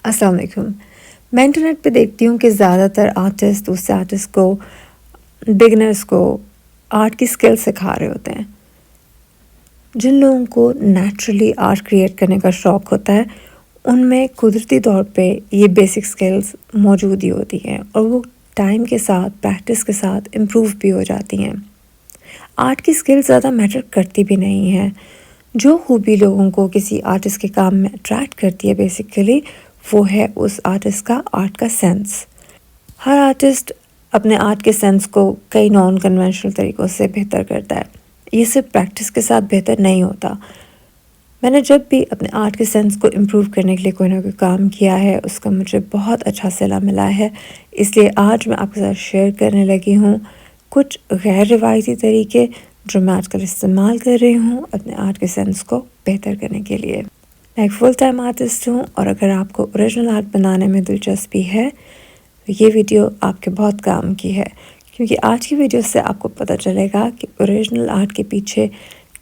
अस्सलाम वालेकुम। मैं इंटरनेट पे देखती हूँ कि ज़्यादातर आर्टिस्ट दूसरे आर्टिस्ट को, बिगिनर्स को आर्ट की स्किल सिखा रहे होते हैं। जिन लोगों को नेचुरली आर्ट क्रिएट करने का शौक़ होता है, उनमें कुदरती तौर पे ये बेसिक स्किल्स मौजूद ही होती हैं और वो टाइम के साथ, प्रैक्टिस के साथ इम्प्रूव भी हो जाती हैं। आर्ट की स्किल ज़्यादा मैटर करती भी नहीं है। जो खूबी लोगों को किसी आर्टिस्ट के काम में अट्रैक्ट करती है बेसिकली, वो है उस आर्टिस्ट का आर्ट का सेंस। हर आर्टिस्ट अपने आर्ट के सेंस को कई नॉन कन्वेंशनल तरीक़ों से बेहतर करता है। ये सिर्फ प्रैक्टिस के साथ बेहतर नहीं होता। मैंने जब भी अपने आर्ट के सेंस को इम्प्रूव करने के लिए कोई ना कोई काम किया है, उसका मुझे बहुत अच्छा सिला मिला है। इसलिए आज मैं आपके साथ शेयर करने लगी हूँ कुछ गैर रिवायती तरीके जो मैं आजकल इस्तेमाल कर रही हूँ अपने आर्ट के सेंस को बेहतर करने के लिए। मैं एक फुल टाइम आर्टिस्ट हूँ और अगर आपको ओरिजिनल आर्ट बनाने में दिलचस्पी है तो ये वीडियो आपके बहुत काम की है, क्योंकि आज की वीडियो से आपको पता चलेगा कि ओरिजिनल आर्ट के पीछे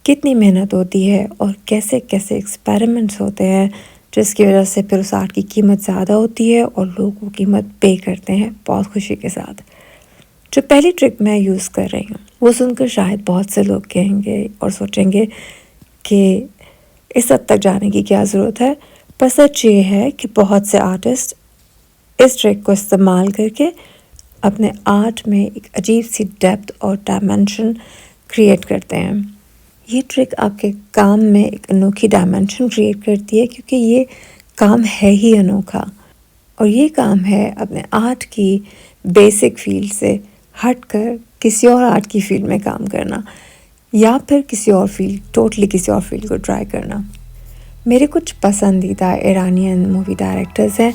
कितनी मेहनत होती है और कैसे कैसे एक्सपेरिमेंट्स होते हैं, जिसकी वजह से फिर उस आर्ट की कीमत ज़्यादा होती है और लोग वो कीमत पे करते हैं बहुत खुशी के साथ। जो पहली ट्रिक मैं यूज़ कर रही हूँ वो सुनकर शायद बहुत से लोग कहेंगे और सोचेंगे कि इस हद तक जाने की क्या ज़रूरत है, पर सच ये है कि बहुत से आर्टिस्ट इस ट्रिक को इस्तेमाल करके अपने आर्ट में एक अजीब सी डेप्थ और डायमेंशन क्रिएट करते हैं। ये ट्रिक आपके काम में एक अनोखी डायमेंशन क्रिएट करती है, क्योंकि ये काम है ही अनोखा और ये काम है अपने आर्ट की बेसिक फील्ड से हटकर किसी और आर्ट की फील्ड में काम करना या फिर किसी और फील्ड, टोटली किसी और फील्ड को ट्राई करना। मेरे कुछ पसंदीदा ईरानियन मूवी डायरेक्टर्स हैं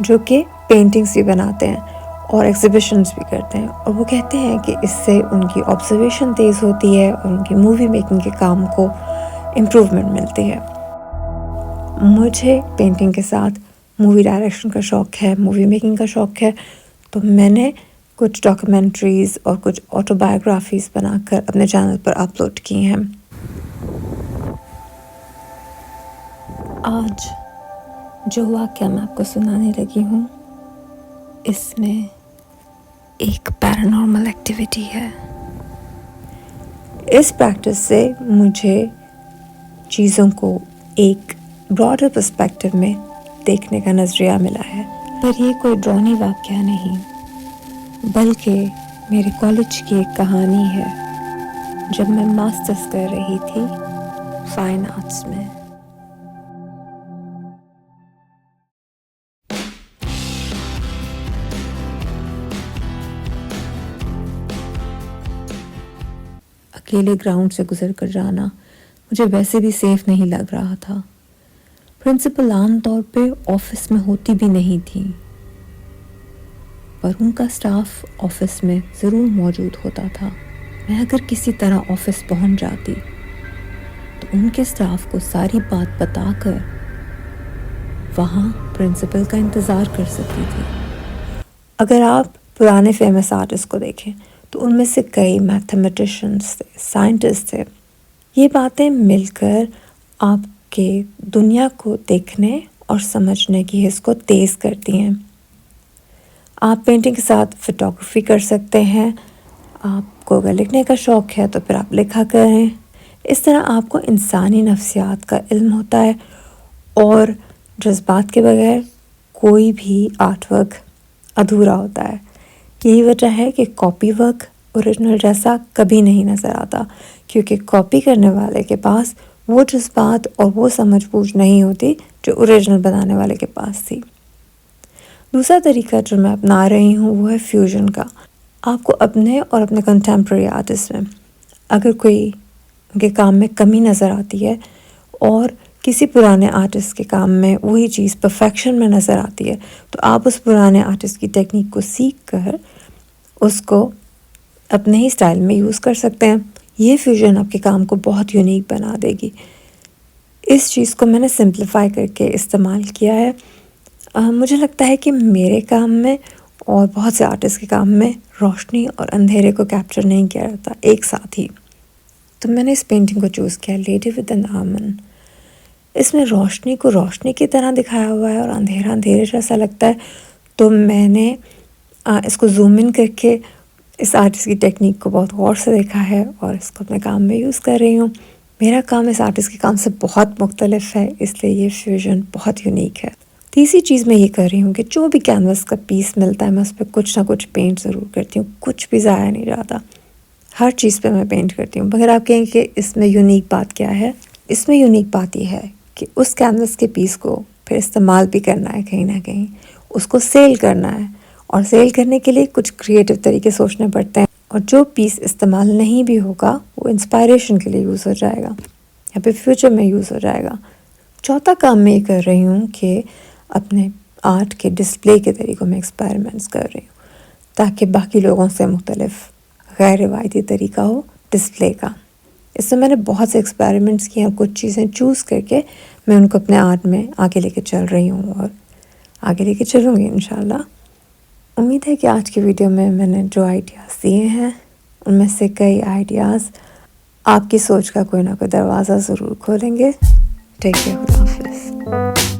जो कि पेंटिंग्स भी बनाते हैं और एग्जिबिशंस भी करते हैं, और वो कहते हैं कि इससे उनकी ऑब्जर्वेशन तेज़ होती है और उनकी मूवी मेकिंग के काम को इम्प्रूवमेंट मिलती है। मुझे पेंटिंग के साथ मूवी डायरेक्शन का शौक़ है, मूवी मेकिंग का शौक़ है, तो मैंने कुछ डॉक्यूमेंट्रीज़ और कुछ ऑटोबायोग्राफीज़ बनाकर अपने चैनल पर अपलोड की हैं। आज जो वाक़या मैं आपको सुनाने लगी हूँ, इसमें एक पैरानॉर्मल एक्टिविटी है। इस प्रैक्टिस से मुझे चीज़ों को एक ब्रॉडर पर्सपेक्टिव में देखने का नज़रिया मिला है। पर ये कोई ड्रानी वाक़या नहीं, बल्कि मेरे कॉलेज की एक कहानी है जब मैं मास्टर्स कर रही थी फ़ाइन आर्ट्स में। अकेले ग्राउंड से गुजर कर जाना मुझे वैसे भी सेफ नहीं लग रहा था। प्रिंसिपल आमतौर पे ऑफिस में होती भी नहीं थी, पर उनका स्टाफ ऑफिस में ज़रूर मौजूद होता था। मैं अगर किसी तरह ऑफिस पहुंच जाती तो उनके स्टाफ को सारी बात बताकर वहाँ प्रिंसिपल का इंतज़ार कर सकती थी। अगर आप पुराने फेमस आर्टिस्ट को देखें तो उनमें से कई मैथमेटिशियंस थे, साइंटिस्ट थे। ये बातें मिलकर आपके दुनिया को देखने और समझने की हिस्स को तेज़ करती हैं। आप पेंटिंग के साथ फोटोग्राफी कर सकते हैं। आपको अगर लिखने का शौक़ है तो फिर आप लिखा करें। इस तरह आपको इंसानी नफ्सियात का इल्म होता है और जज्बात के बगैर कोई भी आर्ट वर्क अधूरा होता है। यही वजह है कि कॉपी वर्क ओरिजिनल जैसा कभी नहीं नज़र आता, क्योंकि कॉपी करने वाले के पास वो जज्बात और वो समझ बूझ नहीं होती जो ओरिजिनल बनाने वाले के पास थी। दूसरा तरीका जो मैं अपना रही हूँ वो है फ्यूजन का। आपको अपने और अपने कंटेम्प्रेरी आर्टिस्ट में अगर कोई उनके काम में कमी नज़र आती है और किसी पुराने आर्टिस्ट के काम में वही चीज़ परफेक्शन में नज़र आती है, तो आप उस पुराने आर्टिस्ट की टेक्निक को सीख कर उसको अपने ही स्टाइल में यूज़ कर सकते हैं। ये फ्यूजन आपके काम को बहुत यूनिक बना देगी। इस चीज़ को मैंने सिंप्लीफाई करके इस्तेमाल किया है। मुझे लगता है कि मेरे काम में और बहुत से आर्टिस्ट के काम में रोशनी और अंधेरे को कैप्चर नहीं किया जाता एक साथ ही। तो मैंने इस पेंटिंग को चूज़ किया, लेडी विद एन आर्मन। इसमें रोशनी को रोशनी की तरह दिखाया हुआ है और अंधेरा अंधेरे जैसा लगता है। तो मैंने इसको जूम इन करके इस आर्टिस्ट की टेक्निक को बहुत गौर से देखा है और इसको अपने काम में यूज़ कर रही हूँ। मेरा काम इस आर्टिस्ट के काम से बहुत मुख्तलिफ है, इसलिए ये फ्यूजन बहुत यूनिक है। तीसरी चीज़ मैं ये कर रही हूँ कि जो भी कैनवस का पीस मिलता है मैं उस पर कुछ ना कुछ पेंट ज़रूर करती हूँ, कुछ भी ज़ाया नहीं जाता, हर चीज़ पे मैं पेंट करती हूँ। मगर आप कहेंगे कि इसमें यूनिक बात क्या है? इसमें यूनिक बात ये है कि उस कैनवस के पीस को फिर इस्तेमाल भी करना है, कहीं ना कहीं उसको सेल करना है, और सेल करने के लिए कुछ क्रिएटिव तरीके सोचने पड़ते हैं, और जो पीस इस्तेमाल नहीं भी होगा वो इंस्पायरेशन के लिए यूज़ हो जाएगा या फिर फ्यूचर में यूज़ हो जाएगा। चौथा काम मैं ये कर रही हूँ कि अपने आर्ट के डिस्प्ले के तरीक़ों में एक्सपेरिमेंट्स कर रही हूँ, ताकि बाकी लोगों से मुख्तलिफ गैर रिवायती तरीका हो डिस्प्ले का। इसमें मैंने बहुत से एक्सपेरिमेंट्स किए हैं, कुछ चीज़ें चूज़ करके मैं उनको अपने आर्ट में आगे लेके चल रही हूँ और आगे लेके चलूँगी इंशाल्लाह। उम्मीद है कि आज की वीडियो में मैंने जो आइडियाज़ दिए हैं उनमें से कई आइडियाज़ आपकी सोच का कोई ना कोई दरवाज़ा ज़रूर खोलेंगे। टेक केयर, खुदा हाफिज़।